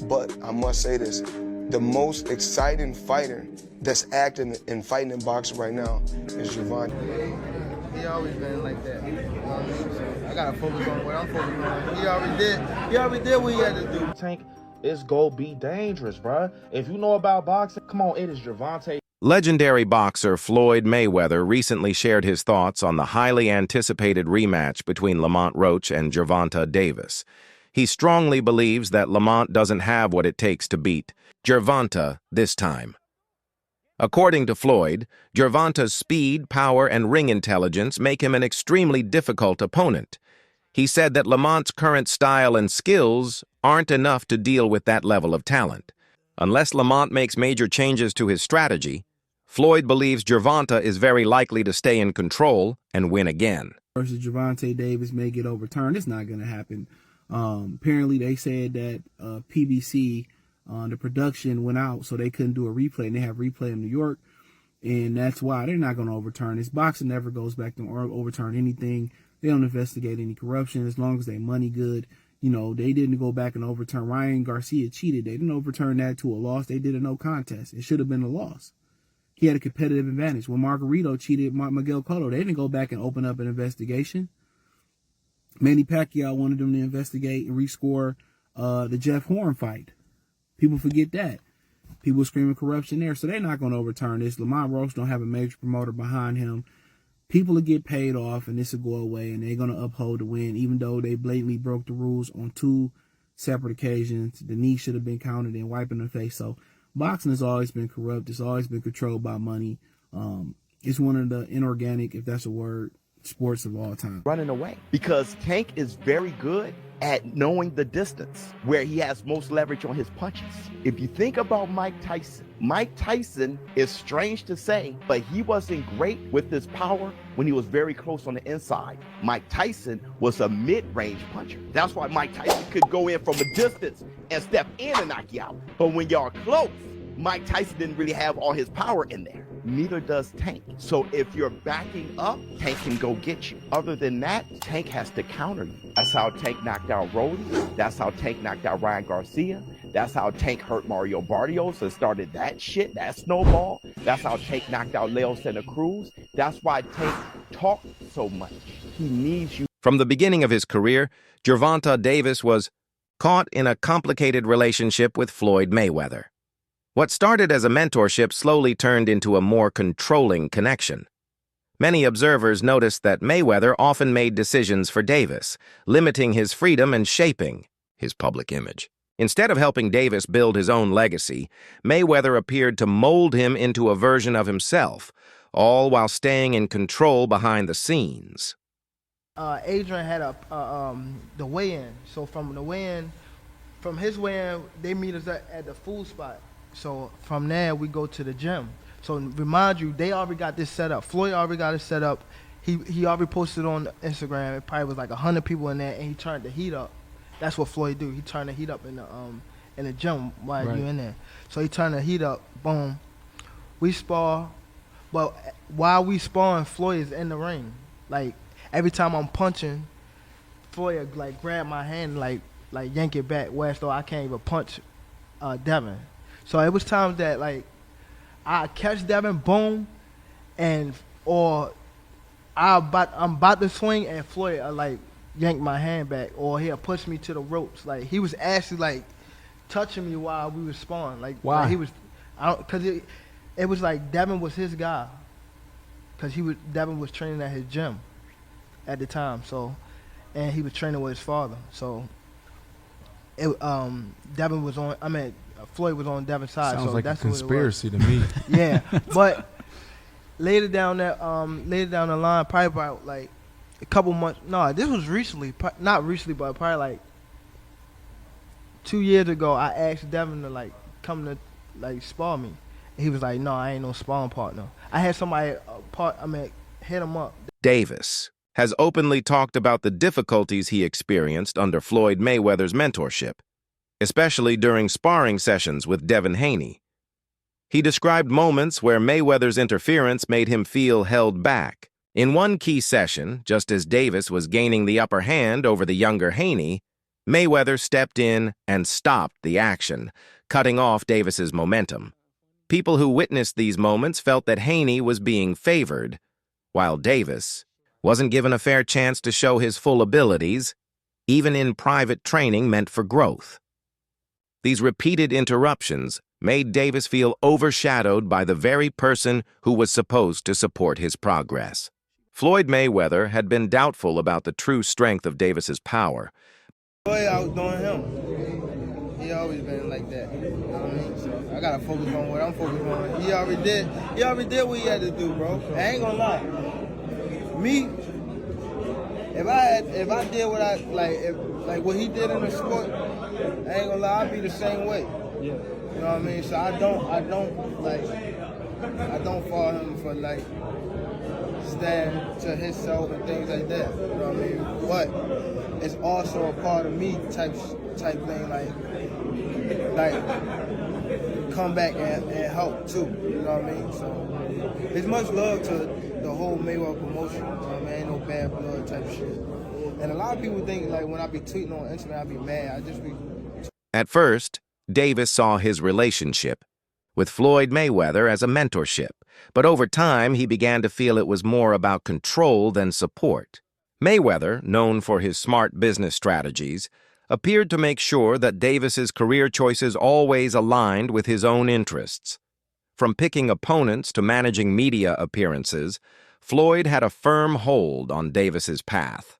But I must say this, the most exciting fighter that's acting and fighting in boxing right now is Gervonta. He always been like that. You know what I mean? So I gotta focus on what I'm focusing on. He already did what he had to do. Tank, it's go be dangerous, bruh. If you know about boxing, come on, it is Gervonta. Legendary boxer Floyd Mayweather recently shared his thoughts on the highly anticipated rematch between Lamont Roach and Gervonta Davis. He strongly believes that Lamont doesn't have what it takes to beat Gervonta this time. According to Floyd, Gervonta's speed, power, and ring intelligence make him an extremely difficult opponent. He said that Lamont's current style and skills aren't enough to deal with that level of talent. Unless Lamont makes major changes to his strategy, Floyd believes Gervonta is very likely to stay in control and win again. Versus Gervonta Davis may get overturned. It's not going to happen. Apparently, they said that PBC, the production went out, so they couldn't do a replay, and they have replay in New York, and that's why they're not going to overturn this. Boxing never goes back to overturn anything. They don't investigate any corruption as long as they money good. You know, they didn't go back and overturn. Ryan Garcia cheated. They didn't overturn that to a loss. They did a no contest. It should have been a loss. He had a competitive advantage. When Margarito cheated Miguel Cotto, they didn't go back and open up an investigation. Manny Pacquiao wanted them to investigate and rescore the Jeff Horn fight. People forget that. People screaming corruption there, so they're not going to overturn this. Lamont Roach don't have a major promoter behind him. People will get paid off, and this will go away, and they're going to uphold the win, even though they blatantly broke the rules on 2 separate occasions. The knee should have been counted and wiping the face. So boxing has always been corrupt. It's always been controlled by money. It's one of the inorganic, if that's a word, sports of all time. Running away, because Tank is very good at knowing the distance where he has most leverage on his punches. If you think about Mike Tyson is strange to say, but he wasn't great with his power when he was very close on the inside. Mike Tyson was a mid-range puncher. That's why Mike Tyson could go in from a distance and step in and knock you out. But when y'all close, Mike Tyson didn't really have all his power in there. Neither does Tank. So if you're backing up, Tank can go get you. Other than that, Tank has to counter you. That's how Tank knocked out Rody. That's how Tank knocked out Ryan Garcia. That's how Tank hurt Mario Barrios and started that shit, that snowball. That's how Tank knocked out Leo Santa Cruz. That's why Tank talks so much. He needs you. From the beginning of his career, Gervonta Davis was caught in a complicated relationship with Floyd Mayweather. What started as a mentorship slowly turned into a more controlling connection. Many observers noticed that Mayweather often made decisions for Davis, limiting his freedom and shaping his public image. Instead of helping Davis build his own legacy, Mayweather appeared to mold him into a version of himself, all while staying in control behind the scenes. Adrian had the weigh-in. So from his weigh-in, they meet us at the food spot. So from there, we go to the gym. So remind you, they already got this set up. Floyd already got it set up. He already posted on Instagram. It probably was like 100 people in there, and he turned the heat up. That's what Floyd do. He turned the heat up in the gym while you in there. So he turned the heat up. Boom. We spar, but while we sparring, Floyd is in the ring. Like every time I'm punching, Floyd like grab my hand, like yank it back. Whereas though I can't even punch Devin. So it was times that like I catch Devin, boom, or I'm about to swing and Floyd like yank my hand back, or he'll push me to the ropes. Like he was actually like touching me while we were sparring. Like why? Like, he was, cause it was like Devin was his guy, cause Devin was training at his gym at the time. So, and he was training with his father. So, Devin was on. I mean. Floyd was on Devin's side. Sounds so like that's a conspiracy to me. Yeah, but later down the line, probably about like a couple months. No, this was recently, not recently, but probably like 2 years ago. I asked Devin to like come to like spar me. And he was like, "No, I ain't no sparring partner." I had somebody hit him up. Davis has openly talked about the difficulties he experienced under Floyd Mayweather's mentorship, especially during sparring sessions with Devin Haney. He described moments where Mayweather's interference made him feel held back. In one key session, just as Davis was gaining the upper hand over the younger Haney, Mayweather stepped in and stopped the action, cutting off Davis's momentum. People who witnessed these moments felt that Haney was being favored, while Davis wasn't given a fair chance to show his full abilities, even in private training meant for growth. These repeated interruptions made Davis feel overshadowed by the very person who was supposed to support his progress. Floyd Mayweather had been doubtful about the true strength of Davis's power. Floyd outdoing him. He always been like that. You know what I mean? So I gotta focus on what I'm focused on. He already did what he had to do, bro. I ain't gonna lie. Me, if I did what I like what he did in the sport, I ain't gonna lie, I'd be the same way. Yeah. You know what I mean? So I don't follow him for like stand to himself and things like that. You know what I mean? But it's also a part of me type thing, like come back and help too. You know what I mean? So it's much love to the whole Mayweather promotion. You know what I mean? Ain't no bad blood type shit. And a lot of people think like when I be tweeting on Instagram, I be mad. I just be. At first, Davis saw his relationship with Floyd Mayweather as a mentorship, but over time he began to feel it was more about control than support. Mayweather, known for his smart business strategies, appeared to make sure that Davis's career choices always aligned with his own interests. From picking opponents to managing media appearances, Floyd had a firm hold on Davis's path.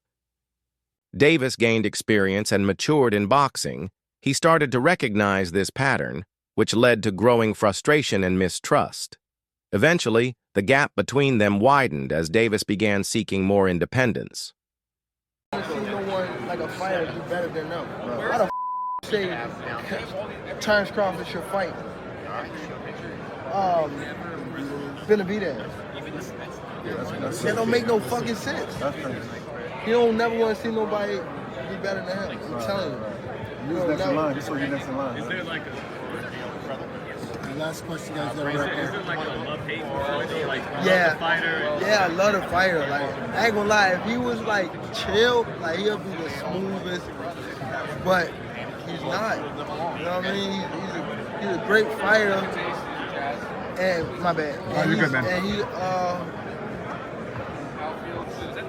Davis gained experience and matured in boxing. He started to recognize this pattern, which led to growing frustration and mistrust. Eventually, the gap between them widened as Davis began seeking more independence. I see no one like a fighter do better than them. Why the say Terrence Crawford should fight Benavidez? That don't make no fucking sense. You don't never want to see nobody be better than him. I'm telling you. Who's next in line? Just so you're next in line. Is there like the last question, guys? Is there like a love-hate for Floyd though? Like, yeah, the fighter? Yeah, I love the fighter. Like, I ain't gonna lie, if he was like chill, like he'll be the smoothest. But he's not. You know what I mean? He's a great fighter. And my bad. And you're good, man. And he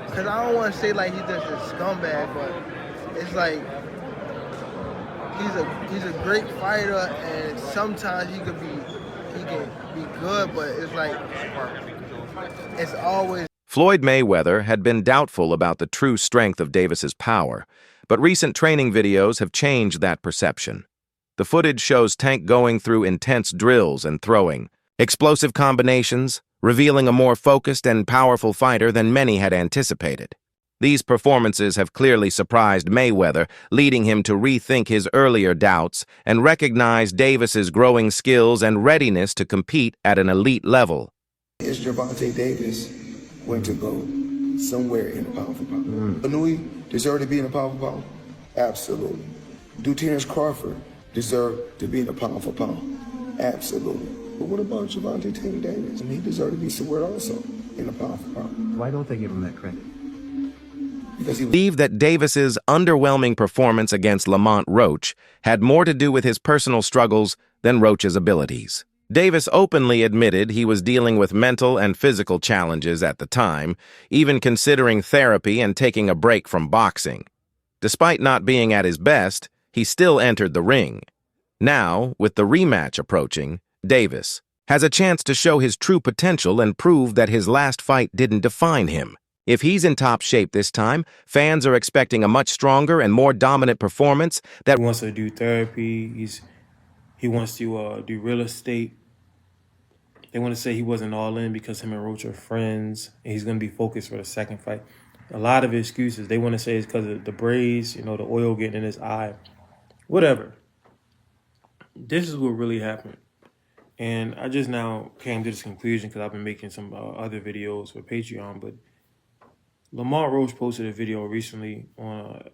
cause I don't want to say like he's just a scumbag, but it's like he's a great fighter, and sometimes he can be good, but it's like it's always. Floyd Mayweather had been doubtful about the true strength of Davis's power, but recent training videos have changed that perception. The footage shows Tank going through intense drills and throwing explosive combinations, revealing a more focused and powerful fighter than many had anticipated. These performances have clearly surprised Mayweather, leading him to rethink his earlier doubts and recognize Davis's growing skills and readiness to compete at an elite level. Is Gervonta Davis going to go somewhere in the pound for pound? Knew he deserved to be in the pound for pound? Absolutely. Do Terrence Crawford deserve to be in the pound for pound? Absolutely. But what about Gervonta Davis? And he deserved to be somewhere also in the pound for pound. Why don't they give him that credit? Because he Believe that Davis's underwhelming performance against Lamont Roach had more to do with his personal struggles than Roach's abilities. Davis openly admitted he was dealing with mental and physical challenges at the time, even considering therapy and taking a break from boxing. Despite not being at his best, he still entered the ring. Now, with the rematch approaching, Davis has a chance to show his true potential and prove that his last fight didn't define him. If he's in top shape this time, fans are expecting a much stronger and more dominant performance that He wants to do therapy. He wants to do real estate. They want to say he wasn't all in because him and Roach are friends, and he's going to be focused for the second fight. A lot of excuses. They want to say it's because of the braids, the oil getting in his eye. Whatever. This is what really happened. And I just now came to this conclusion because I've been making some other videos for Patreon, but Lamont Roach posted a video recently on...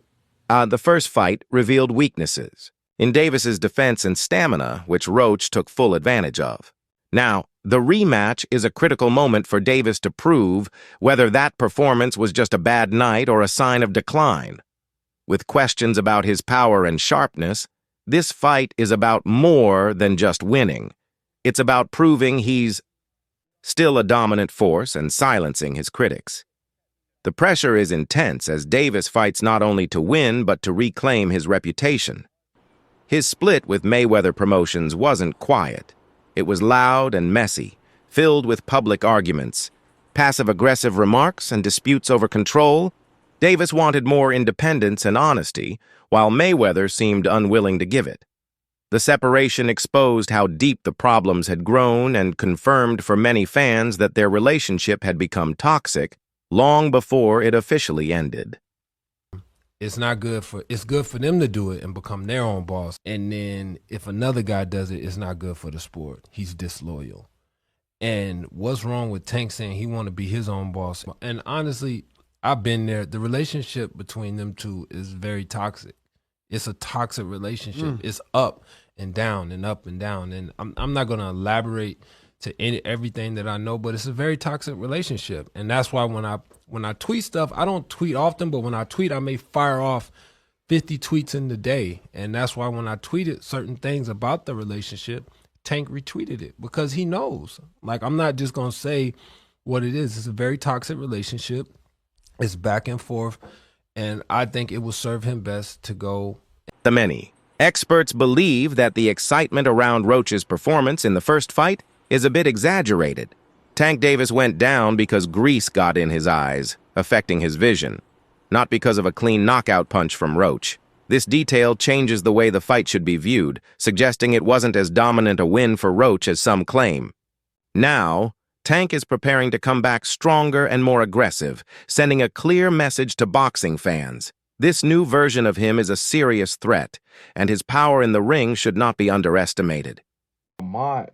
the first fight revealed weaknesses in Davis's defense and stamina, which Roach took full advantage of. Now, the rematch is a critical moment for Davis to prove whether that performance was just a bad night or a sign of decline. With questions about his power and sharpness, this fight is about more than just winning. It's about proving he's still a dominant force and silencing his critics. The pressure is intense as Davis fights not only to win but to reclaim his reputation. His split with Mayweather Promotions wasn't quiet. It was loud and messy, filled with public arguments, passive-aggressive remarks, and disputes over control. Davis wanted more independence and honesty, while Mayweather seemed unwilling to give it. The separation exposed how deep the problems had grown and confirmed for many fans that their relationship had become toxic long before it officially ended. It's good for them to do it and become their own boss. And then if another guy does it, it's not good for the sport. He's disloyal. And what's wrong with Tank saying he want to be his own boss? And honestly, I've been there. The relationship between them two is very toxic. It's a toxic relationship. It's up and down and up and down. And I'm not going to elaborate to everything that I know, but it's a very toxic relationship. And that's why when I tweet stuff, I don't tweet often, but when I tweet, I may fire off 50 tweets in the day. And that's why when I tweeted certain things about the relationship, Tank retweeted it because he knows. Like, I'm not just going to say what it is. It's a very toxic relationship. It's back and forth. And I think it will serve him best to go. The many experts believe that the excitement around Roach's performance in the first fight is a bit exaggerated. Tank Davis went down because grease got in his eyes, affecting his vision, not because of a clean knockout punch from Roach. This detail changes the way the fight should be viewed, suggesting it wasn't as dominant a win for Roach as some claim. Now, Tank is preparing to come back stronger and more aggressive, sending a clear message to boxing fans. This new version of him is a serious threat, and his power in the ring should not be underestimated. Lamont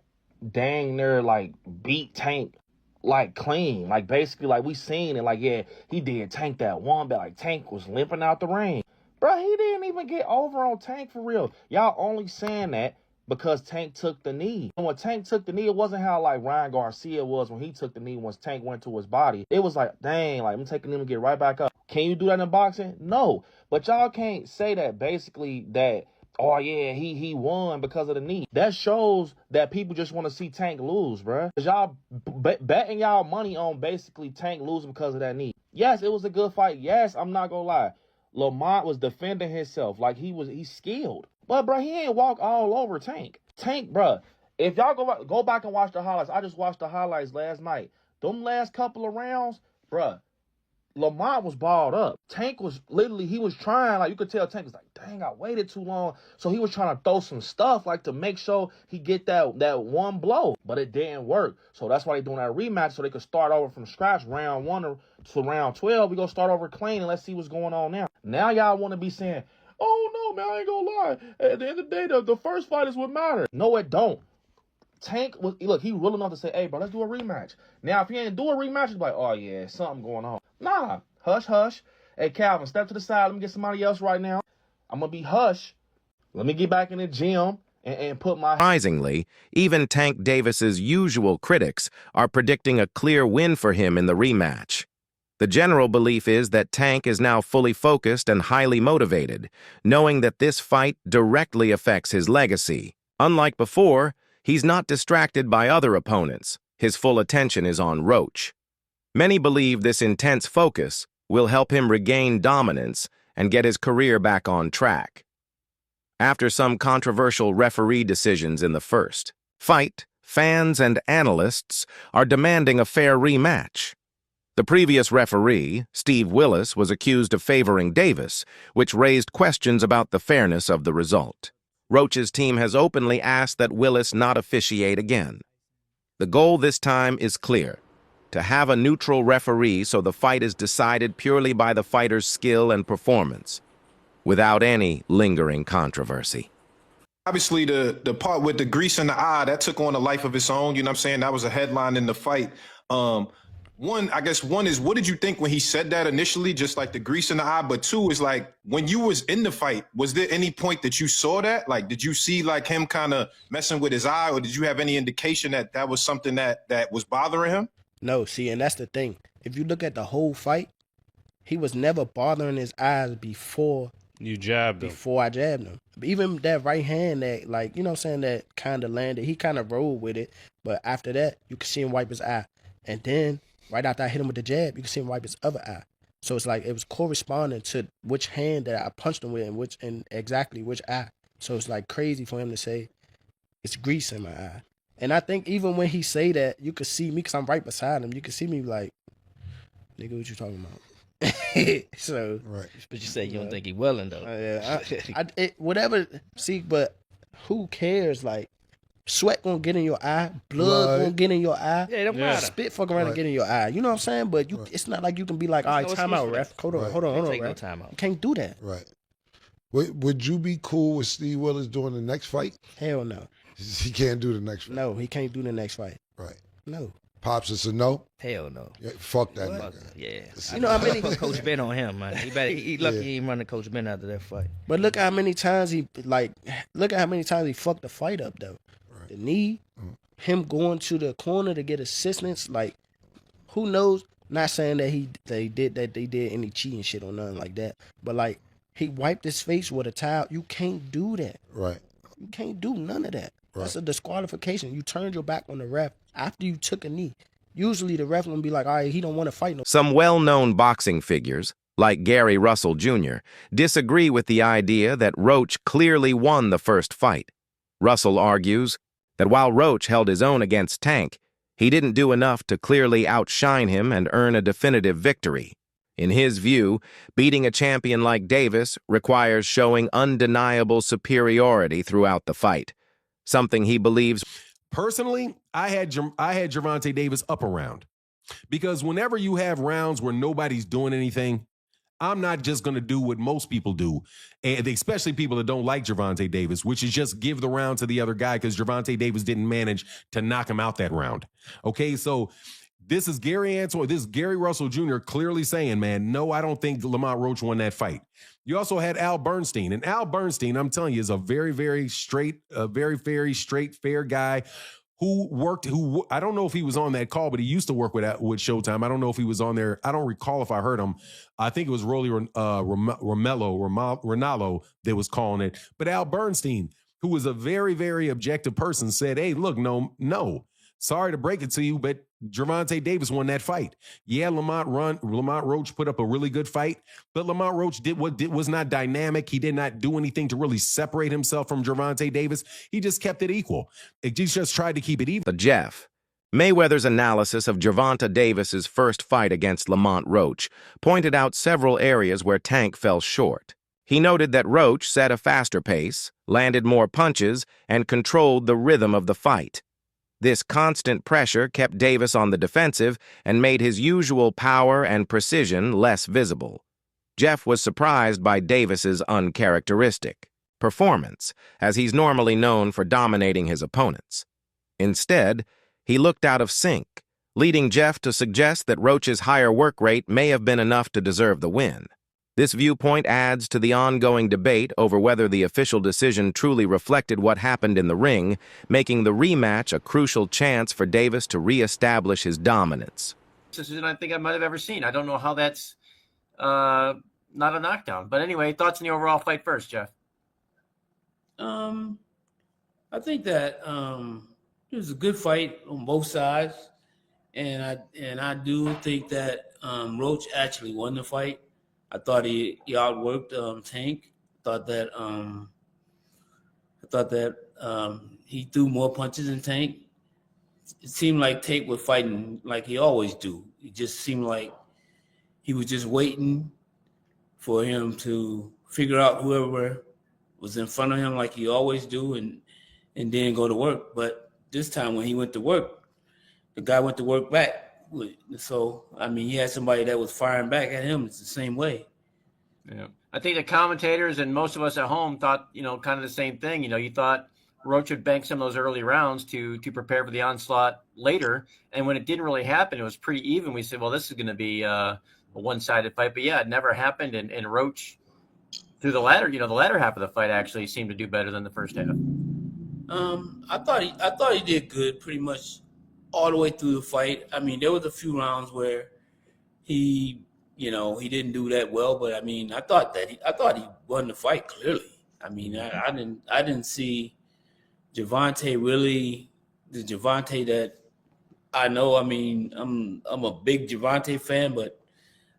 dang near like beat Tank like clean. Like basically like we seen it, like yeah, he did Tank that one, but like Tank was limping out the ring. Bro, he didn't even get over on Tank for real. Y'all only saying that because Tank took the knee. And when Tank took the knee, it wasn't how like Ryan Garcia was when he took the knee once Tank went to his body. It was like, dang, like I'm taking him and get right back up. Can you do that in boxing? No. But y'all can't say that basically that, oh yeah, he won because of the knee. That shows that people just want to see Tank lose, bruh. Cause y'all betting y'all money on basically Tank losing because of that knee. Yes, it was a good fight. Yes, I'm not gonna lie. Lamont was defending himself like he's skilled. But, bro, he ain't walk all over Tank. Tank, bro, if y'all go back and watch the highlights, I just watched the highlights last night. Them last couple of rounds, bro, Lamont was balled up. Tank was literally, he was trying, like you could tell Tank was like, dang, I waited too long. So he was trying to throw some stuff like to make sure he get that one blow. But it didn't work. So that's why they're doing that rematch so they could start over from scratch, round 1 to round 12. We're going to start over clean and let's see what's going on now. Now y'all want to be saying, oh no, man, I ain't gonna lie. At the end of the day, the first fight is what matters. No, it don't. Tank was, look, he real enough to say, hey, bro, let's do a rematch. Now, if he ain't do a rematch, he's like, oh yeah, something going on. Nah, hush, hush. Hey, Calvin, step to the side. Let me get somebody else right now. I'm gonna be hush. Let me get back in the gym and put my... Surprisingly, even Tank Davis's usual critics are predicting a clear win for him in the rematch. The general belief is that Tank is now fully focused and highly motivated, knowing that this fight directly affects his legacy. Unlike before, he's not distracted by other opponents. His full attention is on Roach. Many believe this intense focus will help him regain dominance and get his career back on track. After some controversial referee decisions in the first fight, fans and analysts are demanding a fair rematch. The previous referee, Steve Willis, was accused of favoring Davis, which raised questions about the fairness of the result. Roach's team has openly asked that Willis not officiate again. The goal this time is clear: to have a neutral referee so the fight is decided purely by the fighter's skill and performance, without any lingering controversy. Obviously, the part with the grease in the eye, that took on a life of its own. You know what I'm saying? That was a headline in the fight. One is, what did you think when he said that initially, just like the grease in the eye? But two is like, when you was in the fight, was there any point that you saw that? Like, did you see like him kind of messing with his eye, or did you have any indication that that was something that was bothering him? No, see, and that's the thing. If you look at the whole fight, he was never bothering his eyes before You jabbed him. Before I jabbed him. Even that right hand that, like, you know what I'm saying, that kind of landed, he kind of rolled with it. But after that, you could see him wipe his eye. And then, right after I hit him with the jab, you could see him wipe his other eye. So it's like it was corresponding to which hand that I punched him with and exactly which eye. So it's like crazy for him to say it's grease in my eye. And I think even when he say that, you could see me because I'm right beside him. You could see me like, nigga, what you talking about? So, right. But you said you don't think he willing though. Yeah, whatever. See, but who cares? Like, sweat gonna get in your eye, blood gonna get in your eye. Yeah, it don't matter. Spit fuck around and get in your eye. You know what I'm saying? But you, it's not like you can be like, all right, time out, ref. Hold on, Take no ref. time out. You can't do that. Right. Would you be cool with Steve Willis doing the next fight? Hell no. He can't do the next fight. No, he can't do the next fight. Right. No. Pops, it's a no? Hell no. Yeah, fuck that nigga. Yeah. You know how many Coach Ben on him, man. He lucky he ain't running Coach Ben after that fight. But look how many times he fucked the fight up though. Right. The knee, him going to the corner to get assistance, like who knows? Not saying that they did any cheating shit or nothing like that. But like he wiped his face with a towel. You can't do that. Right. You can't do none of that. Right. That's a disqualification. You turned your back on the ref after you took a knee. Usually the ref gonna be like, all right, he don't want to fight no. Some well-known boxing figures, like Gary Russell Jr., disagree with the idea that Roach clearly won the first fight. Russell argues that while Roach held his own against Tank, he didn't do enough to clearly outshine him and earn a definitive victory. In his view, beating a champion like Davis requires showing undeniable superiority throughout the fight, something he believes. Personally, I had Gervonta Davis up a round because whenever you have rounds where nobody's doing anything, I'm not just going to do what most people do, and especially people that don't like Gervonta Davis, which is just give the round to the other guy because Gervonta Davis didn't manage to knock him out that round. Okay, so this is Gary Russell Jr. clearly saying, man, no, I don't think Lamont Roach won that fight. You also had Al Bernstein, and Al Bernstein, I'm telling you, is a very, very straight, fair guy who I don't know if he was on that call, but he used to work with Showtime. I don't know if he was on there. I don't recall if I heard him. I think it was Rolly Ronaldo that was calling it. But Al Bernstein, who was a very, very objective person, said, hey, look, no. Sorry to break it to you, but Gervonta Davis won that fight. Yeah, Lamont Roach put up a really good fight, but Lamont Roach was not dynamic. He did not do anything to really separate himself from Gervonta Davis. He just kept it equal. He just tried to keep it even. But Jeff, Mayweather's analysis of Gervonta Davis's first fight against Lamont Roach pointed out several areas where Tank fell short. He noted that Roach set a faster pace, landed more punches, and controlled the rhythm of the fight. This constant pressure kept Davis on the defensive and made his usual power and precision less visible. Jeff was surprised by Davis's uncharacteristic performance, as he's normally known for dominating his opponents. Instead, he looked out of sync, leading Jeff to suggest that Roach's higher work rate may have been enough to deserve the win. This viewpoint adds to the ongoing debate over whether the official decision truly reflected what happened in the ring, making the rematch a crucial chance for Davis to reestablish his dominance. Decision I think I might have ever seen. I don't know how that's not a knockdown. But anyway, thoughts on the overall fight first, Jeff? I think that it was a good fight on both sides, and I do think that Roach actually won the fight. I thought he outworked Tank. I thought that he threw more punches than Tank. It seemed like Tank was fighting like he always do. It just seemed like he was just waiting for him to figure out whoever was in front of him like he always do and then go to work. But this time when he went to work, the guy went to work back. So, I mean, he had somebody that was firing back at him. It's the same way. Yeah. I think the commentators and most of us at home thought, kind of the same thing. You thought Roach would bank some of those early rounds to prepare for the onslaught later. And when it didn't really happen, it was pretty even. We said, well, this is going to be a one-sided fight. But, yeah, it never happened. And Roach, through the latter half of the fight actually seemed to do better than the first half. I thought he did good pretty much all the way through the fight. I mean, there was a few rounds where he You know, he didn't do that well, but I mean, I thought he won the fight clearly. I mean, I didn't see Gervonta really the Gervonta that I know. I mean, I'm a big Gervonta fan, but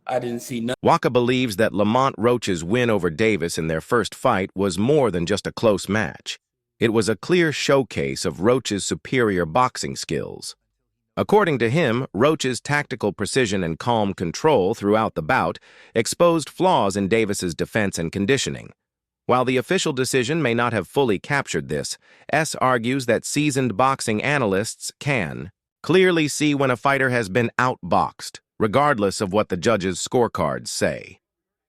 I didn't see nothing. Waka believes that Lamont Roach's win over Davis in their first fight was more than just a close match. It was a clear showcase of Roach's superior boxing skills. According to him, Roach's tactical precision and calm control throughout the bout exposed flaws in Davis's defense and conditioning. While the official decision may not have fully captured this, S argues that seasoned boxing analysts can clearly see when a fighter has been outboxed, regardless of what the judges' scorecards say.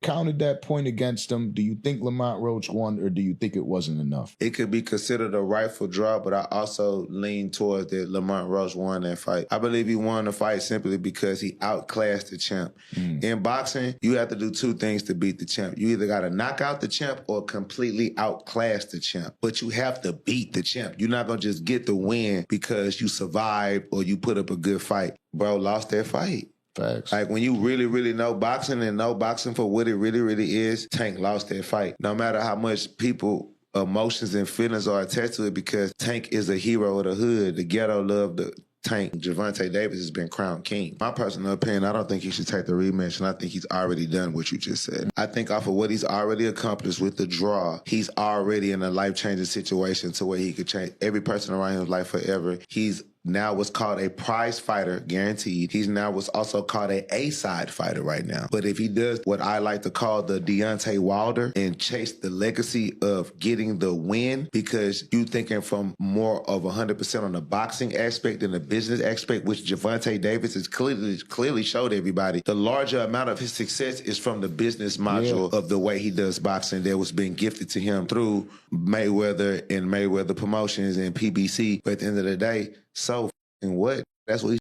Counted that point against him. Do you think Lamont Roach won, or do you think it wasn't enough? It could be considered a rightful draw, but I also lean towards that Lamont Roach won that fight. I believe he won the fight simply because he outclassed the champ. In boxing, you have to do two things to beat the champ. You either got to knock out the champ or completely outclass the champ. But you have to beat the champ. You're not going to just get the win because you survived or you put up a good fight. Bro lost that fight. Facts. Like, when you really, really know boxing and know boxing for what it really, really is, Tank lost that fight. No matter how much people, emotions and feelings are attached to it, because Tank is a hero of the hood. The ghetto loved the Tank. Gervonta Davis has been crowned king. My personal opinion, I don't think he should take the rematch, and I think he's already done what you just said. I think off of what he's already accomplished with the draw, he's already in a life-changing situation to where he could change every person around his life forever. He's now what's called a prize fighter, guaranteed. He's now what's also called a A-side fighter right now. But if he does what I like to call the Deontay Wilder and chase the legacy of getting the win, because you thinking from more of 100% on the boxing aspect than the business aspect, which Gervonta Davis has clearly showed everybody, the larger amount of his success is from the business module of the way he does boxing that was being gifted to him through Mayweather and Mayweather Promotions and PBC. But at the end of the day, so what? That's what he